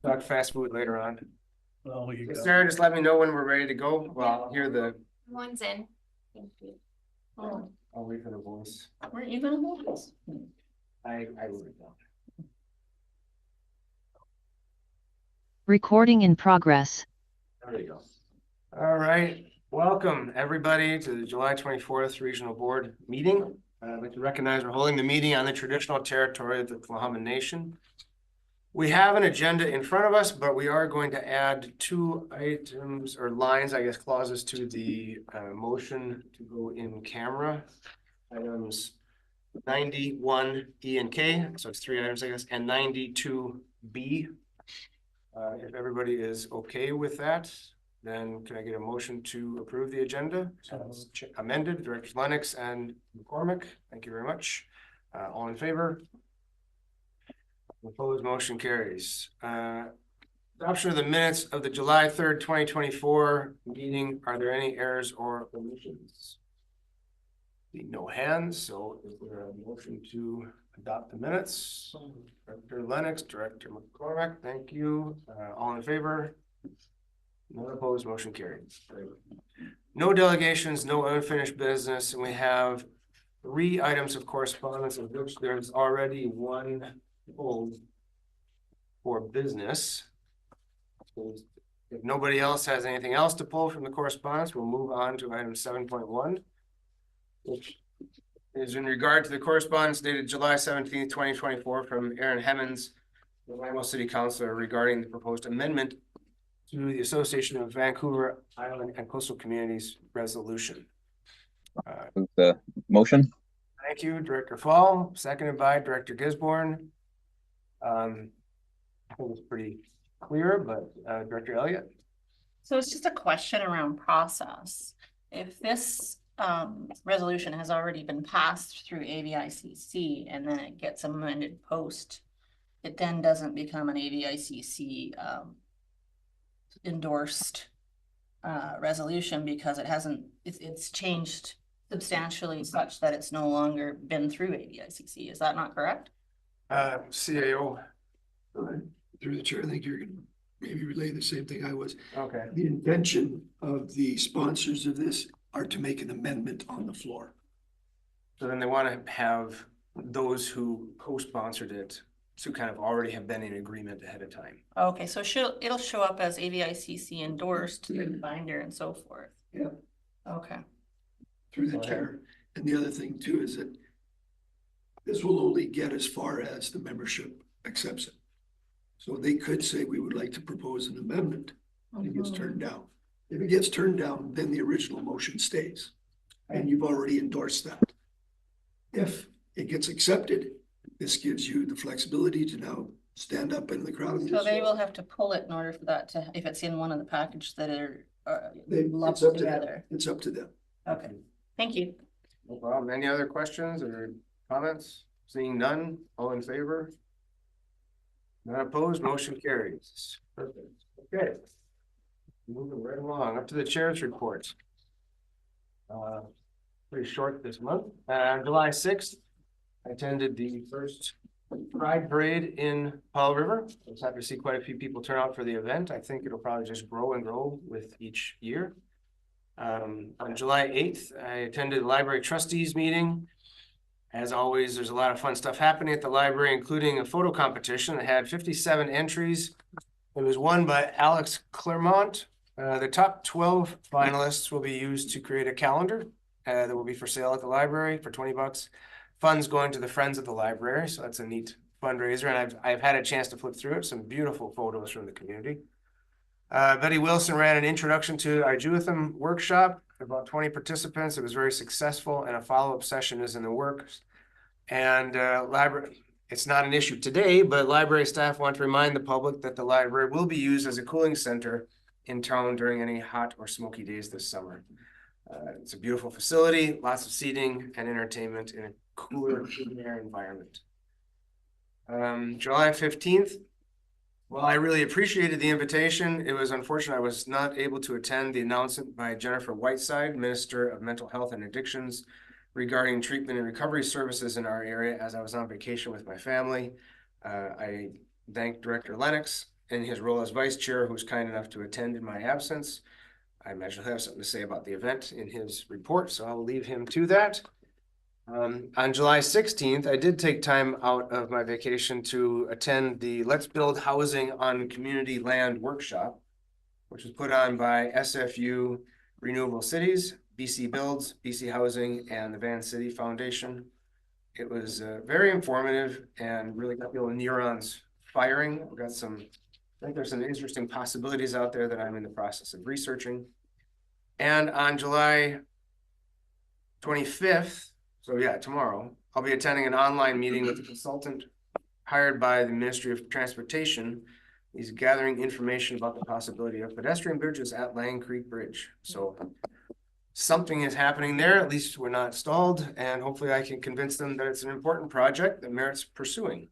talk fast food later on. Oh, you got Sarah, just let me know when we're ready to go. Well, I'll hear the. One's in. Thank you. Oh, I'll wait for the voice. Weren't you gonna hold this? I wrote it down. Recording in progress. There you go. All right. Welcome, everybody, to the July 24th Regional Board meeting. I'd like to recognize we're holding the meeting on the traditional territory of the Tla'amin Nation. We have an agenda in front of us, but we are going to add 2 items or lines, I guess, clauses to the motion to go in camera. Items 91 E and K, so it's 3 items, I guess, and 92 B. If everybody is okay with that, then can I get a motion to approve the agenda? Amended, Director Lennox and McCormick. Thank you very much. All in favor? Opposed, motion carries. Adoption of the minutes of the July 3rd, 2024 meeting. Are there any errors or omissions? No hands, so is there a motion to adopt the minutes? Director Lennox, Director McCormick, thank you. All in favor? None opposed, motion carried. No delegations, no unfinished business, and we have 3 items of correspondence, of which there's already 1 pulled for business. If nobody else has anything else to pull from the correspondence, we'll move on to item 7.1, which is in regard to the correspondence dated July 17th, 2024 from Erin Hemmens, the Nanaimo City Councillor, regarding the proposed amendment to the Association of Vancouver Island and Coastal Communities resolution. The motion. Thank you, Director Fall, seconded by Director Gisborne. I think it's pretty clear, but Director Elliott. So it's just a question around process. If this resolution has already been passed through AVICC and then it gets amended post, it then doesn't become an AVICC endorsed resolution because it hasn't, it's changed substantially such that it's no longer been through AVICC. Is that not correct? CAO. through the chair. I think you're going to maybe relay the same thing I was. Okay. The intention of the sponsors of this are to make an amendment on the floor. So then they want to have those who co-sponsored it to kind of already have been in agreement ahead of time. Okay, so it'll show up as AVICC endorsed through the binder and so forth. Yeah. Okay. Through the chair. And the other thing too is that this will only get as far as the membership accepts it. So they could say, we would like to propose an amendment, and it gets turned down. If it gets turned down, then the original motion stays, and you've already endorsed that. If it gets accepted, this gives you the flexibility to now stand up in the crowd. So they will have to pull it in order for that to, if it's in one of the package that are lumped it's up together. It's up to them. Okay, thank you. No problem. Any other questions or comments? Seeing none, all in favor? None opposed, motion carries. Perfect. Okay. Moving right along, up to the chair's report. Pretty short this month. July 6th, I attended the first Pride Parade in Powell River. I was happy to see quite a few people turn out for the event. I think it'll probably just grow and grow with each year. On July 8th, I attended the library trustees meeting. As always, there's a lot of fun stuff happening at the library, including a photo competition that had 57 entries. It was won by Alex Claremont. The top 12 finalists will be used to create a calendar that will be for sale at the library for $20. Funds going to the Friends of the Library, so that's a neat fundraiser, and I've had a chance to flip through it. Some beautiful photos from the community. Betty Wilson ran an introduction to Ijuatham workshop. About 20 participants. It was very successful, and a follow-up session is in the works. And library, it's not an issue today, but library staff want to remind the public that the library will be used as a cooling center in town during any hot or smoky days this summer. It's a beautiful facility, lots of seating and entertainment in a cooler, air environment. July 15th. Well, I really appreciated the invitation. It was unfortunate I was not able to attend the announcement by Jennifer Whiteside, Minister of Mental Health and Addictions, regarding treatment and recovery services in our area, as I was on vacation with my family. I thank Director Lennox in his role as vice chair, who's kind enough to attend in my absence. I imagine he'll have something to say about the event in his report, so I'll leave him to that. On July 16th, I did take time out of my vacation to attend the Let's Build Housing on Community Land workshop, which was put on by SFU Renewable Cities, BC Builds, BC Housing, and the Van City Foundation. It was very informative and really got the neurons firing. I've got some, I think there's some interesting possibilities out there that I'm in the process of researching. And on July 25th, so yeah, tomorrow, I'll be attending an online meeting with a consultant hired by the Ministry of Transportation. He's gathering information about the possibility of pedestrian bridges at Lang Creek Bridge. So something is happening there. At least we're not stalled, and hopefully I can convince them that it's an important project that merits pursuing.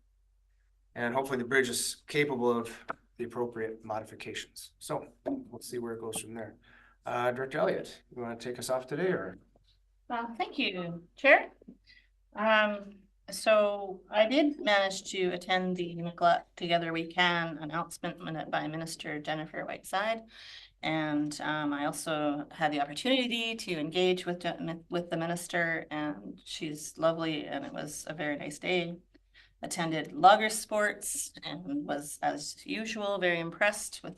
And hopefully the bridge is capable of the appropriate modifications. So we'll see where it goes from there. Director Elliott, you want to take us off today, or? Thank you, Chair. So I did manage to attend the Neglect Together We Can announcement by Minister Jennifer Whiteside. And I also had the opportunity to engage with the minister, and she's lovely, and it was a very nice day. Attended logger sports and was, as usual, very impressed with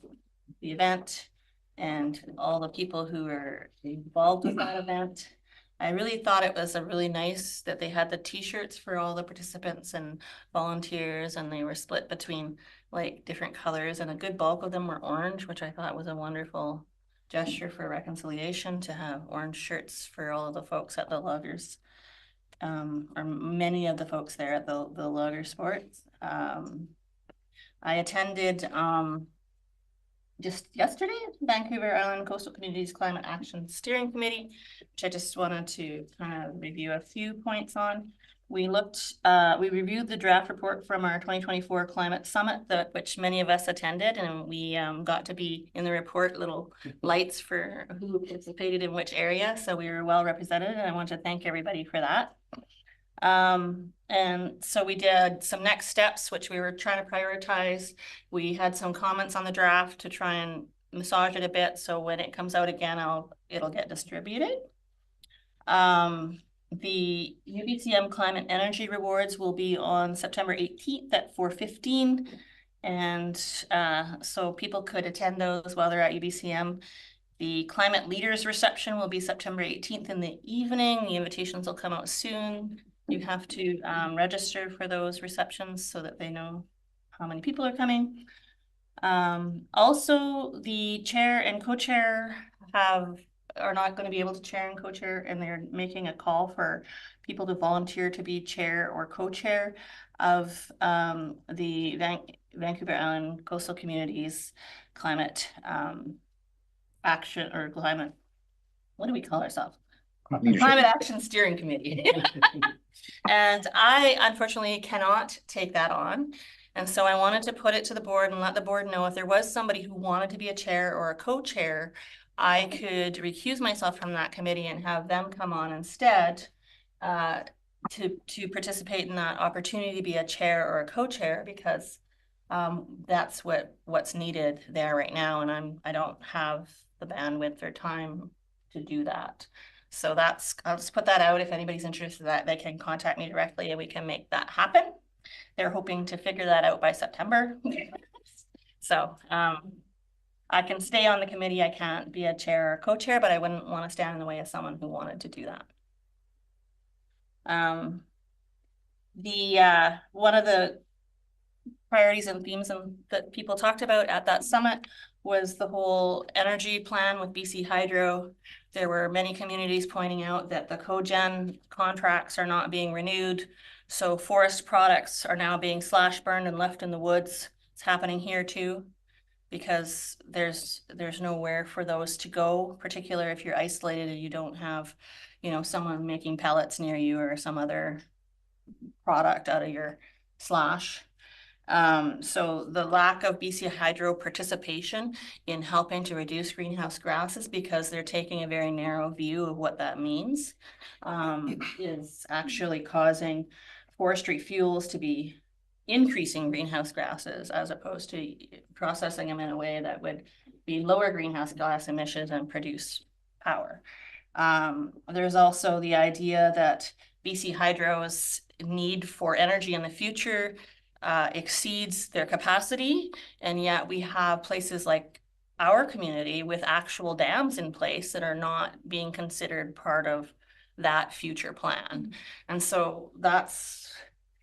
the event and all the people who were involved with that event. I really thought it was a really nice that they had the t-shirts for all the participants and volunteers, and they were split between like different colors, and a good bulk of them were orange, which I thought was a wonderful gesture for reconciliation to have orange shirts for all of the folks at the loggers, or many of the folks there at the logger sports. I attended just yesterday, Vancouver Island Coastal Communities Climate Action Steering Committee, which I just wanted to kind of review a few points on. We reviewed the draft report from our 2024 Climate Summit, which many of us attended, and we got to be in the report little lights for who participated in which area. So we were well represented, and I want to thank everybody for that. And so we did some next steps, which we were trying to prioritize. We had some comments on the draft to try and massage it a bit, so when it comes out again, it'll get distributed. The UBCM Climate Energy Rewards will be on September 18th at 4:15. And so people could attend those while they're at UBCM. The Climate Leaders Reception will be September 18th in the evening. The invitations will come out soon. You have to register for those receptions so that they know how many people are coming. Also, the chair and co-chair are not going to be able to chair and co-chair, and they're making a call for people to volunteer to be chair or co-chair of the Vancouver Island Coastal Communities Climate Action, or climate, what do we call ourselves? Climate Action Steering Committee. And I unfortunately cannot take that on. And so I wanted to put it to the board and let the board know if there was somebody who wanted to be a chair or a co-chair, I could recuse myself from that committee and have them come on instead to participate in that opportunity to be a chair or a co-chair, because that's what's needed there right now, and I don't have the bandwidth or time to do that. So I'll just put that out. If anybody's interested, that they can contact me directly and we can make that happen. They're hoping to figure that out by September. So I can stay on the committee. I can't be a chair or co-chair, but I wouldn't want to stand in the way of someone who wanted to do that. One of the priorities and themes that people talked about at that summit was the whole energy plan with BC Hydro. There were many communities pointing out that the cogen contracts are not being renewed. So forest products are now being slash burned and left in the woods. It's happening here too, because there's nowhere for those to go, particularly if you're isolated and you don't have, someone making pellets near you or some other product out of your slash. So the lack of BC Hydro participation in helping to reduce greenhouse gases, because they're taking a very narrow view of what that means, is actually causing forestry fuels to be increasing greenhouse gases as opposed to processing them in a way that would be lower greenhouse gas emissions and produce power. There's also the idea that BC Hydro's need for energy in the future exceeds their capacity, and yet we have places like our community with actual dams in place that are not being considered part of that future plan. And so that's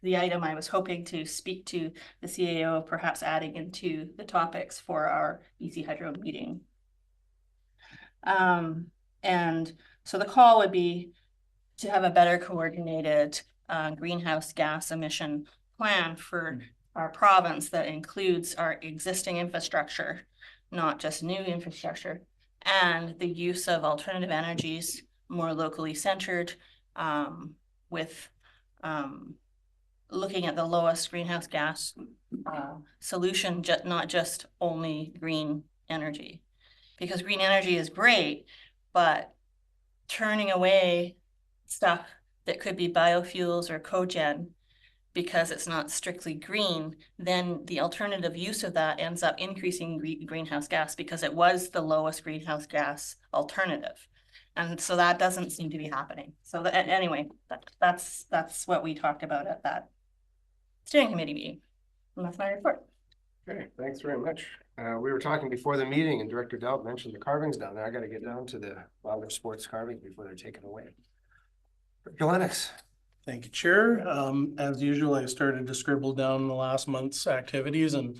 the item I was hoping to speak to the CAO, perhaps adding into the topics for our BC Hydro meeting. And so the call would be to have a better coordinated greenhouse gas emission plan for our province that includes our existing infrastructure, not just new infrastructure, and the use of alternative energies, more locally centered, with looking at the lowest greenhouse gas solution, not just only green energy. Because green energy is great, but turning away stuff that could be biofuels or cogen because it's not strictly green, then the alternative use of that ends up increasing greenhouse gas because it was the lowest greenhouse gas alternative. And so that doesn't seem to be happening. So anyway, that's what we talked about at that steering committee meeting. And that's my report. Okay, thanks very much. We were talking before the meeting and Director Delt mentioned the carvings down there. I got to get down to the Wilder Sports carvings before they're taken away. Lennox. Thank you, Chair. As usual, I started to scribble down the last month's activities and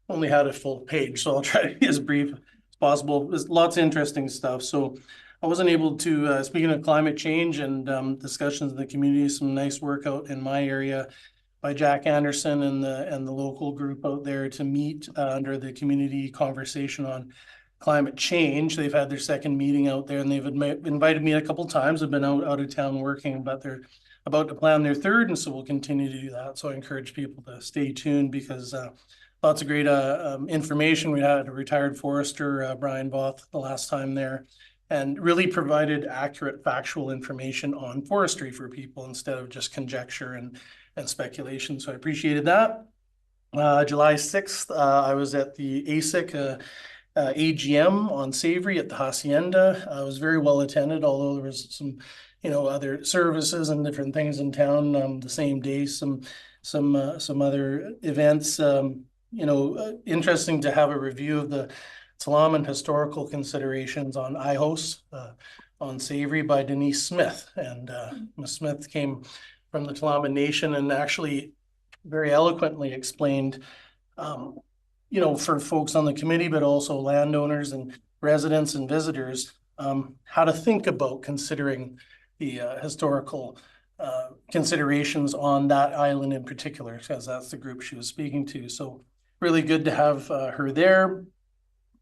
only had a full page, so I'll try to be as brief as possible. There's lots of interesting stuff. So I wasn't able to, speaking of climate change and discussions in the community, some nice work out in my area by Jack Anderson and the local group out there to meet under the community conversation on climate change. They've had their second meeting out there and they've invited me a couple times. I've been out of town working, but they're about to plan their third, and so we'll continue to do that. So I encourage people to stay tuned because lots of great information. We had a retired forester, Brian Both, the last time there, and really provided accurate factual information on forestry for people instead of just conjecture and speculation. So I appreciated that. July 6th, I was at the AVICC AGM on Savory at the Hacienda. I was very well attended, although there was some, other services and different things in town the same day, some other events. Interesting to have a review of the Tla'amin historical considerations on IHOS on Savory by Denise Smith. And Ms. Smith came from the Tla'amin Nation and actually very eloquently explained for folks on the committee, but also landowners and residents and visitors, how to think about considering the historical considerations on that island in particular, because that's the group she was speaking to. So really good to have her there.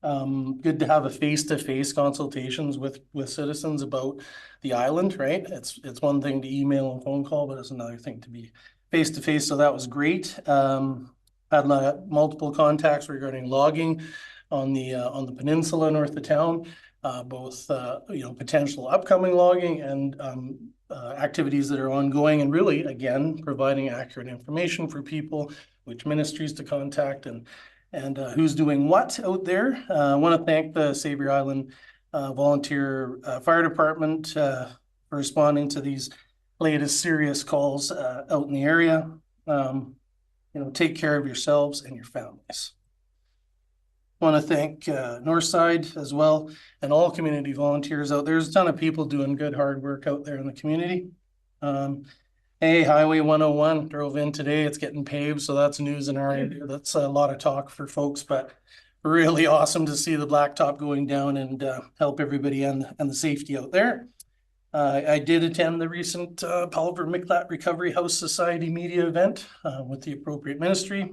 Good to have a face-to-face consultations with citizens about the island, right? It's one thing to email and phone call, but it's another thing to be face-to-face. So that was great. Had multiple contacts regarding logging on the peninsula north of town, both potential upcoming logging and activities that are ongoing, and really again providing accurate information for people, which ministries to contact and who's doing what out there. I want to thank the Savory Island Volunteer Fire Department for responding to these latest serious calls out in the area. Take care of yourselves and your families. I want to thank Northside as well and all community volunteers out there. There's a ton of people doing good, hard work out there in the community. Hey, Highway 101 drove in today. It's getting paved, so that's news in our area. That's a lot of talk for folks, but really awesome to see the blacktop going down and help everybody and the safety out there. I did attend the recent Palver Miklat Recovery House Society media event with the appropriate ministry.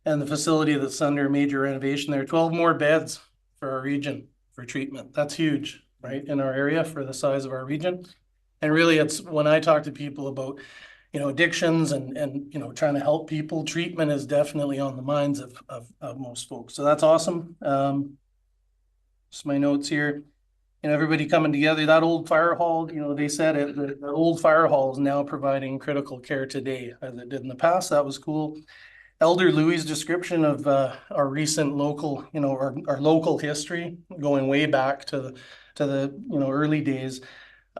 And the facility that's under major renovation there, 12 more beds for our region for treatment. That's huge, right, in our area for the size of our region. And really it's when I talk to people about, addictions and trying to help people, treatment is definitely on the minds of most folks. So that's awesome. Just my notes here. and everybody coming together. That old fire hall, you know, they said it, the old fire hall is now providing critical care today as it did in the past. That was cool. Elder Louis' description of our recent local, you know, our local history going way back to the you know, early days,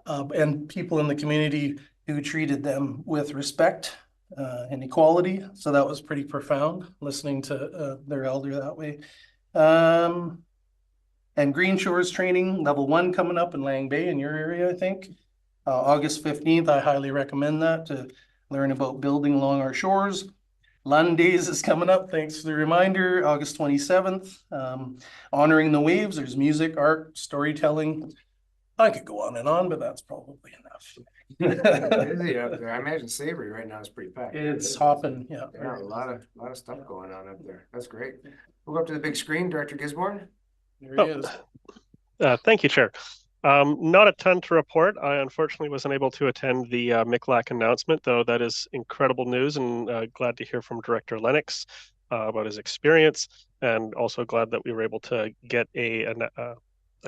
and people in the community who treated them with respect and equality. So that was pretty profound, listening to their elder that way. And Green Shores training, level 1 coming up in Lang Bay in your area, I think. August 15th, I highly recommend that to learn about building along our shores. Lund Days is coming up, thanks for the reminder, August 27th. Honoring the waves, there's music, art, storytelling. I could go on, but that's probably enough. Busy up there. I imagine Savory right now is pretty packed. It's hopping, yeah. Yeah, a lot of stuff going on up there. That's great. We'll go up to the big screen, Director Gisborne. There he is. Thank you, Chair. Not a ton to report. I unfortunately wasn't able to attend the MICLAC announcement, though that is incredible news, and glad to hear from Director Lennox about his experience, and also glad that we were able to get a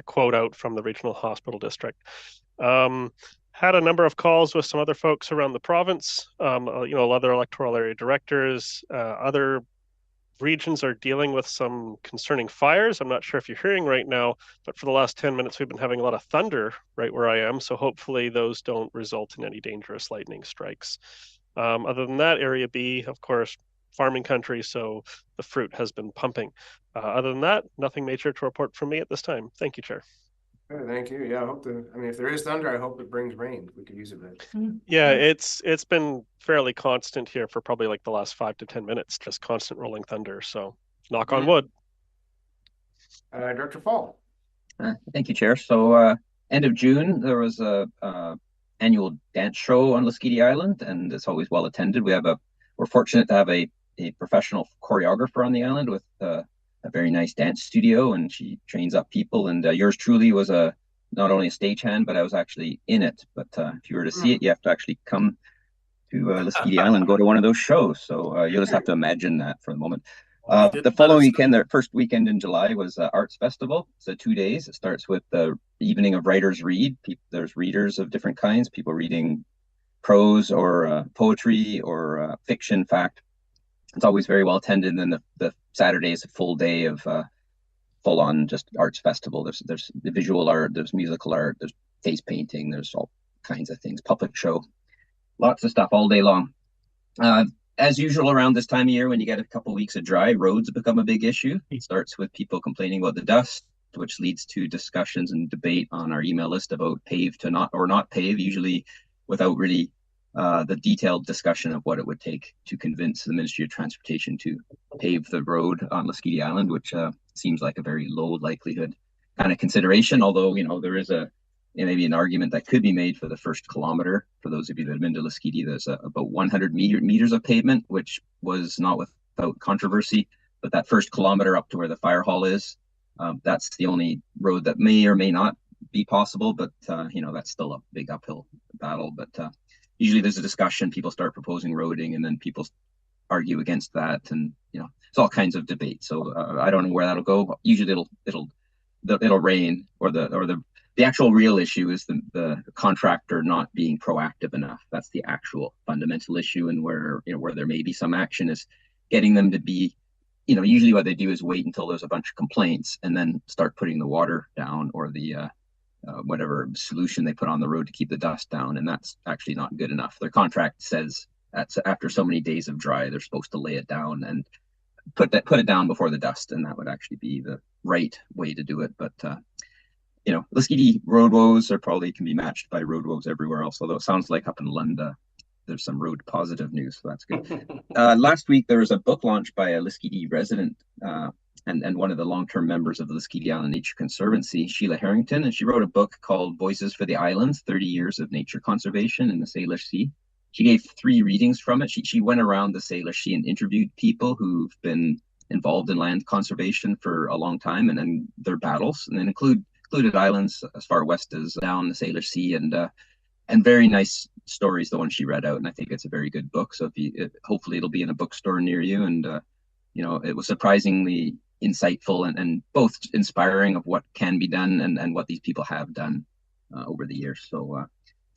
quote out from the Regional Hospital District. Had a number of calls with some other folks around the province, you know, other electoral area directors, other regions are dealing with some concerning fires. I'm not sure if you're hearing right now, but for the last 10 minutes, we've been having a lot of thunder right where I am. So hopefully those don't result in any dangerous lightning strikes. Other than that, Area B, of course, farming country, so the fruit has been pumping. Other than that, nothing major to report from me at this time. Thank you, Chair. Good, thank you. Yeah, I mean, if there is thunder, I hope it brings rain. We could use a bit. Yeah, it's been fairly constant here for probably like the last 5 to 10 minutes, just constant rolling thunder. So knock on wood. Director Fall. Thank you, Chair. So end of June, there was a annual dance show on Lasqueti Island, and it's always well attended. We're fortunate to have a professional choreographer on the island with a very nice dance studio, and she trains up people. And yours truly was not only a stagehand, but I was actually in it. But if you were to see it, you have to actually come to Lasqueti Island and go to one of those shows. So you'll just have to imagine that for the moment. The following weekend, the first weekend in July, was Arts Festival. So 2 days. It starts with the evening of writers read. There's readers of different kinds, people reading prose or poetry or fiction, fact. It's always very well attended. And then the Saturday is a full day of full on just arts festival. There's the visual art, there's musical art, there's face painting, there's all kinds of things, puppet show, lots of stuff all day long. As usual around this time of year, when you get a couple of weeks of dry, roads become a big issue. It starts with people complaining about the dust, which leads to discussions and debate on our email list about pave to not pave, usually without really the detailed discussion of what it would take to convince the Ministry of Transportation to pave the road on Lasqueti Island, which seems like a very low likelihood kind of consideration, although, you know, there is maybe an argument that could be made for the first kilometer. For those of you that have been to Lasqueti, there's about 100 meters of pavement, which was not without controversy. But that first kilometer up to where the fire hall is, that's the only road that may or may not be possible. But, you know, that's still a big uphill battle. But usually there's a discussion, people start proposing roading, and then people argue against that. And, you know, it's all kinds of debate. So I don't know where that'll go. Usually it'll rain, or the actual real issue is the contractor not being proactive enough. That's the actual fundamental issue, and where there may be some action is getting them to be, you know, usually what they do is wait until there's a bunch of complaints and then start putting the water down, or the whatever solution they put on the road to keep the dust down, and that's actually not good enough. Their contract says after so many days of dry, they're supposed to lay it down and put it down before the dust, and that would actually be the right way to do it. But you know, Lasqueti road woes probably can be matched by road woes everywhere else, although it sounds like up in Lund there's some road positive news, so that's good. Last week there was a book launch by a Lasqueti resident and one of the long-term members of the Lasqueti Island Nature Conservancy, Sheila Harrington, and she wrote a book called Voices for the Islands, 30 Years of Nature Conservation in the Salish Sea. She gave 3 readings from it. She went around the Salish Sea and interviewed people who've been involved in land conservation for a long time, and then their battles, and then included islands as far west as down the Salish Sea, and very nice stories, the one she read out. And I think it's a very good book. So hopefully it'll be in a bookstore near you. And you know, it was surprisingly insightful and both inspiring of what can be done and what these people have done over the years. So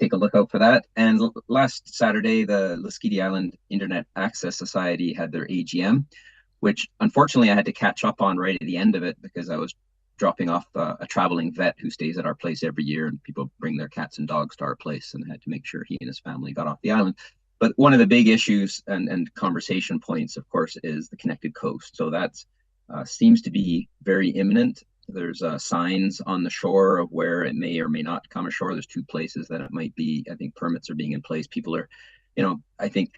take a look out for that. And last Saturday, the Lasqueti Island Internet Access Society had their AGM, which unfortunately I had to catch up on right at the end of it because I was dropping off a traveling vet who stays at our place every year, and people bring their cats and dogs to our place, and I had to make sure he and his family got off the island. But one of the big issues and conversation points, of course, is the connected coast. So that seems to be very imminent. There's signs on the shore of where it may or may not come ashore. There's 2 places that it might be. I think permits are being in place. People are, I think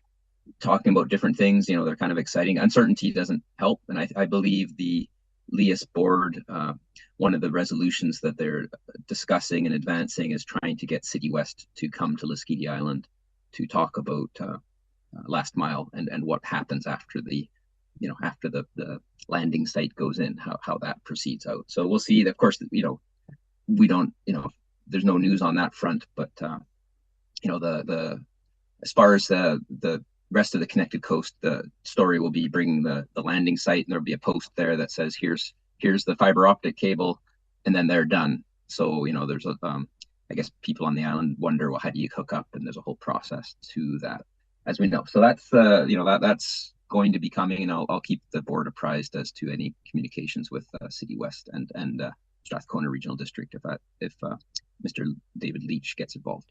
talking about different things, they're kind of exciting. Uncertainty doesn't help. And I believe the LIAS board, one of the resolutions that they're discussing and advancing is trying to get City West to come to Lasqueti Island to talk about last mile and what happens after the landing site goes in, how that proceeds out. So we'll see. Of course, we don't, there's no news on that front, but as far as the rest of the connected coast, the story will be bringing the landing site, and there'll be a post there that says here's the fiber optic cable, and then they're done. So there's I guess people on the island wonder, well, how do you hook up? And there's a whole process to that, as we know. So that's that's going to be coming, and I'll keep the board apprised as to any communications with City West and Strathcona Regional District if Mr. David Leach gets involved.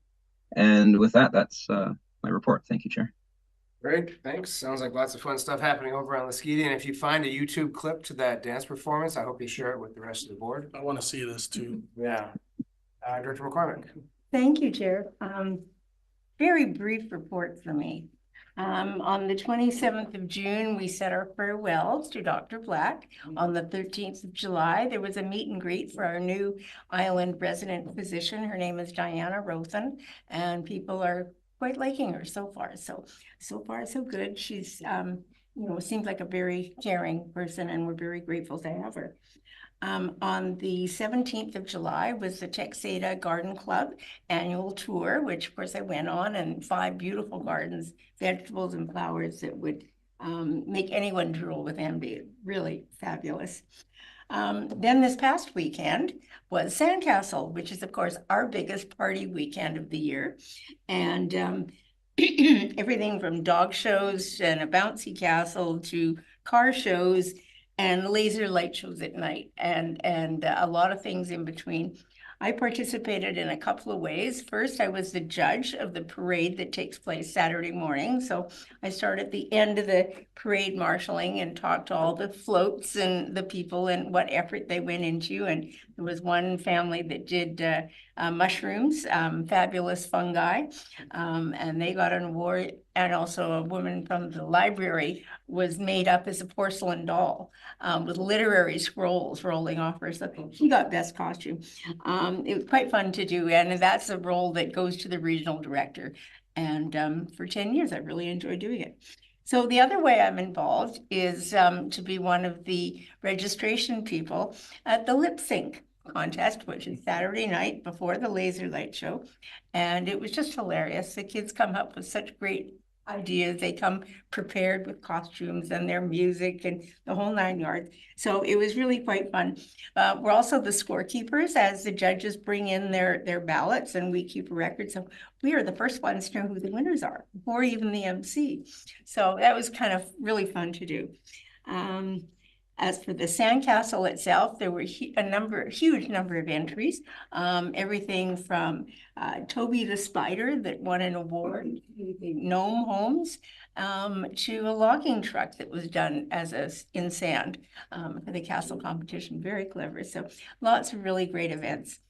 And with that, that's my report. Thank you, Chair. Great, thanks. Sounds like lots of fun stuff happening over on Lasqueti. And if you find a YouTube clip to that dance performance, I hope you share it with the rest of the board. I want to see this too. Yeah. Director McCormick. Thank you, Chair. Very brief report for me. On the 27th of June, we said our farewells to Dr. Black. On the 13th of July, there was a meet and greet for our new island resident physician. Her name is Diana Rothen, and people are quite liking her so far. So far, so good. She's, seems like a very caring person, and we're very grateful to have her. On the 17th of July was the Texada Garden Club annual tour, which of course I went on, and 5 beautiful gardens, vegetables and flowers that would make anyone drool with envy. Really fabulous. Then this past weekend was Sandcastle, which is of course our biggest party weekend of the year. And everything from dog shows and a bouncy castle to car shows and laser light shows at night, and a lot of things in between. I participated in a couple of ways. First, I was the judge of the parade that takes place Saturday morning. So I started at the end of the parade marshalling and talked to all the floats and the people and what effort they went into. And there was one family that did mushrooms, fabulous fungi, and they got an award. And also a woman from the library was made up as a porcelain doll with literary scrolls rolling off her. So she got best costume. It was quite fun to do. And that's a role that goes to the regional director. And for 10 years, I really enjoyed doing it. So the other way I'm involved is to be one of the registration people at the lip sync contest, which is Saturday night before the laser light show. And it was just hilarious. The kids come up with such great ideas. They come prepared with costumes and their music and the whole 9 yards. So it was really quite fun. We're also the scorekeepers as the judges bring in their ballots, and we keep a record. So we are the first ones to know who the winners are before even the MC. So that was kind of really fun to do. As for the Sandcastle itself, there were a huge number of entries. Everything from Toby the Spider that won an award, the gnome homes, to a logging truck that was done in sand for the castle competition. Very clever. So lots of really great events.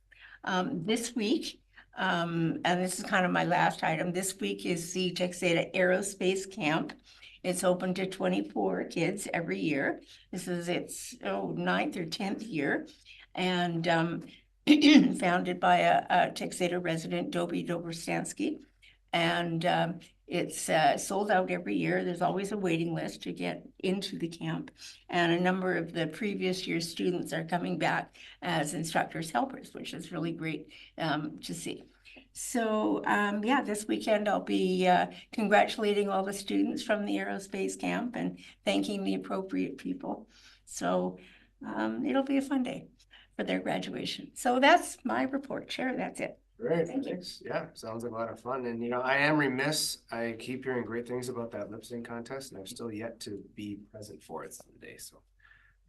This week, and this is kind of my last item, this week is the Texada Aerospace Camp. It's open to 24 kids every year. This is its 9th or 10th year, and founded by a Texada resident, Dobie Dobrstansky. And it's sold out every year. There's always a waiting list to get into the camp. And a number of the previous year's students are coming back as instructors helpers, which is really great to see. So yeah, this weekend I'll be congratulating all the students from the aerospace camp and thanking the appropriate people. So It'll be a fun day for their graduation. So that's my report, Chair. That's it. Great, Thank you. thanks. Yeah, sounds like a lot of fun. And I am remiss. I keep hearing great things about that lip sync contest, and I've still yet to be present for it someday. So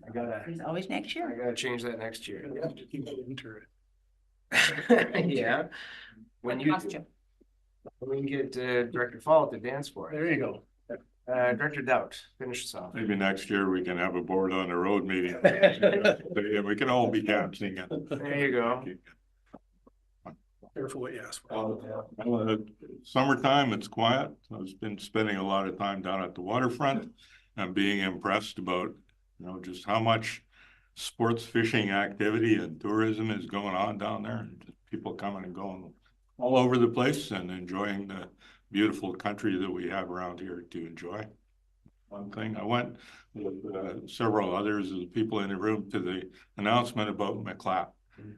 I There's always next year. gotta change that next year. You have to keep it into it. Yeah. When you get Director Fall to dance for it. There you go. Director Doubt, finish us off. Maybe next year we can have a board on the road meeting. Yeah, we can all be dancing. There you go. Careful what you ask for. Summertime, it's quiet. I've been spending a lot of time down at the waterfront and being impressed about, just how much sports fishing activity and tourism is going on down there. Just people coming and going all over the place and enjoying the beautiful country that we have around here to enjoy. One thing, I went with several others of the people in the room to the announcement about McLeod,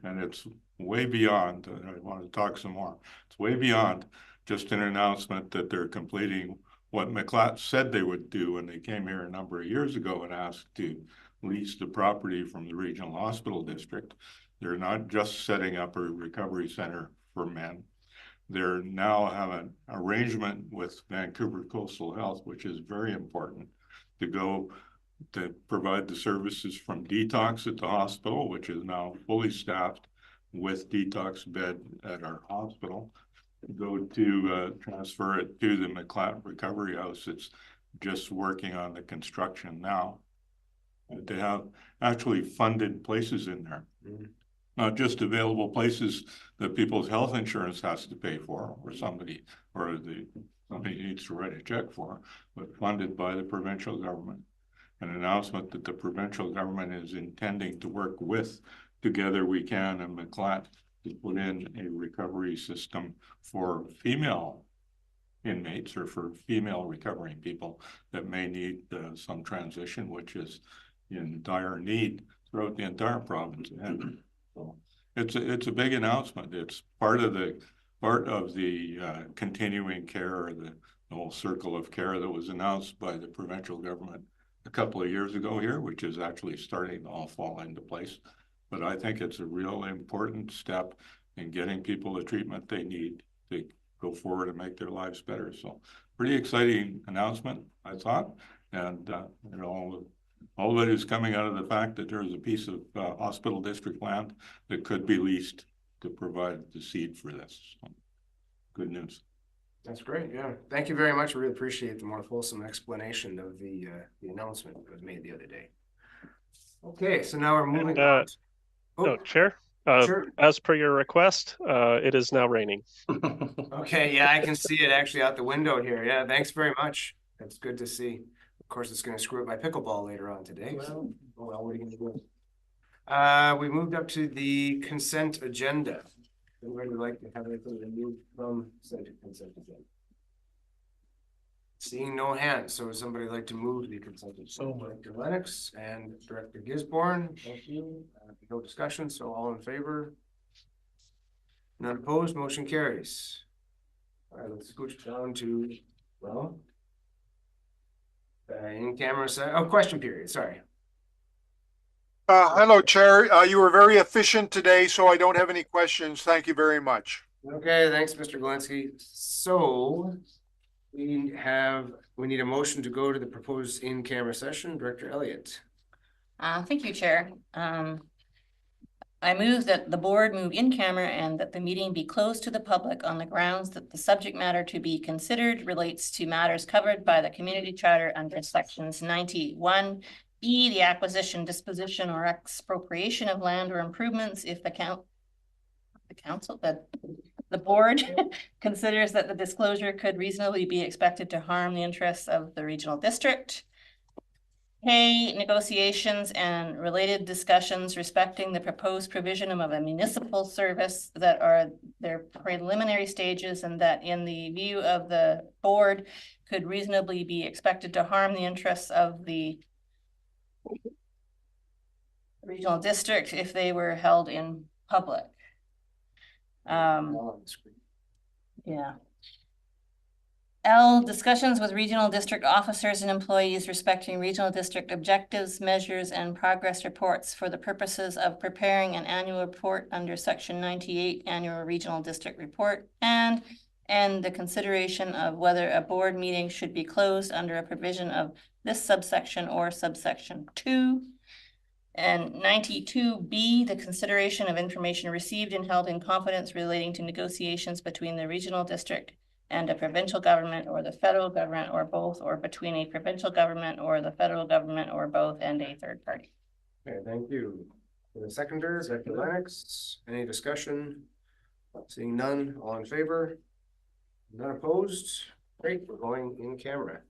and it's way beyond, I want to talk some more, it's way beyond just an announcement that they're completing what McLeod said they would do when they came here a number of years ago and asked to lease the property from the regional hospital district. They're not just setting up a recovery center for men. They're now have an arrangement with Vancouver Coastal Health, which is very important, to go to provide the services from detox at the hospital, which is now fully staffed with detox bed at our hospital, go to transfer it to the McLeod Recovery House. It's just working on the construction now. And they have actually funded places in there. Not just available places that people's health insurance has to pay for, or somebody needs to write a check for, but funded by the provincial government. An announcement that the provincial government is intending to work with Together We Can and McLeod to put in a recovery system for female inmates or for female recovering people that may need some transition, which is in dire need throughout the entire province. And so it's a big announcement. It's part of the continuing care, or the whole circle of care that was announced by the provincial government a couple of years ago here, which is actually starting to all fall into place. But I think it's a real important step in getting people the treatment they need to go forward and make their lives better. So pretty exciting announcement, I thought. And all of it is coming out of the fact that there is a piece of hospital district land that could be leased to provide the seed for this. So, good news. That's great. Yeah. Thank you very much. I really appreciate the more fulsome explanation of the announcement that was made the other day. Okay, so now we're moving on. No, Chair, Sure. as per your request, it is now raining. Okay, yeah, I can see it actually out the window here. Yeah, thanks very much. That's good to see. Of course, it's going to screw up my pickleball later on today. So, well, what are you going to do? We moved up to the consent agenda. Anybody would like to have anything removed from consent agenda? Seeing no hands, so would somebody like to move the consent agenda? So Director Lennox and Director Gisborne, thank you. No discussion, so all in favor? None opposed, motion carries. All right, let's scooch down to, well, in camera, question period, sorry. Hello, Chair. You were very efficient today, so I don't have any questions. Thank you very much. Okay, thanks, Mr. Galinsky. So we need a motion to go to the proposed in-camera session. Director Elliott. Thank you, Chair. I move that the board move in camera and that the meeting be closed to the public on the grounds that the subject matter to be considered relates to matters covered by the community charter under sections 91B, the acquisition, disposition, or expropriation of land or improvements if the board considers that the disclosure could reasonably be expected to harm the interests of the regional district. A, negotiations and related discussions respecting the proposed provision of a municipal service that are their preliminary stages and that in the view of the board could reasonably be expected to harm the interests of the regional district if they were held in public. Yeah. L, discussions with regional district officers and employees respecting regional district objectives, measures, and progress reports for the purposes of preparing an annual report under section 98 annual regional district report, and the consideration of whether a board meeting should be closed under a provision of this subsection or subsection 2. And 92B, the consideration of information received and held in confidence relating to negotiations between the regional district and a provincial government or the federal government or both, or between a provincial government or the federal government or both and a third party. Okay, thank you. For the seconder, Director Lennox, any discussion? Seeing none, all in favor? None opposed? Great, we're going in camera.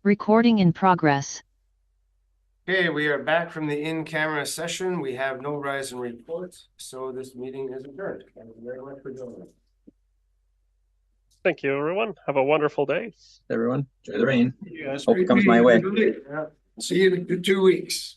Recording in progress. Okay, we are back from the in-camera session. We have no rise and report, so this meeting is adjourned. Thank you very much for joining. Thank you, everyone. Have a wonderful day. Everyone, enjoy the rain. You guys. Hope it comes my way. Yeah. See you in 2 weeks.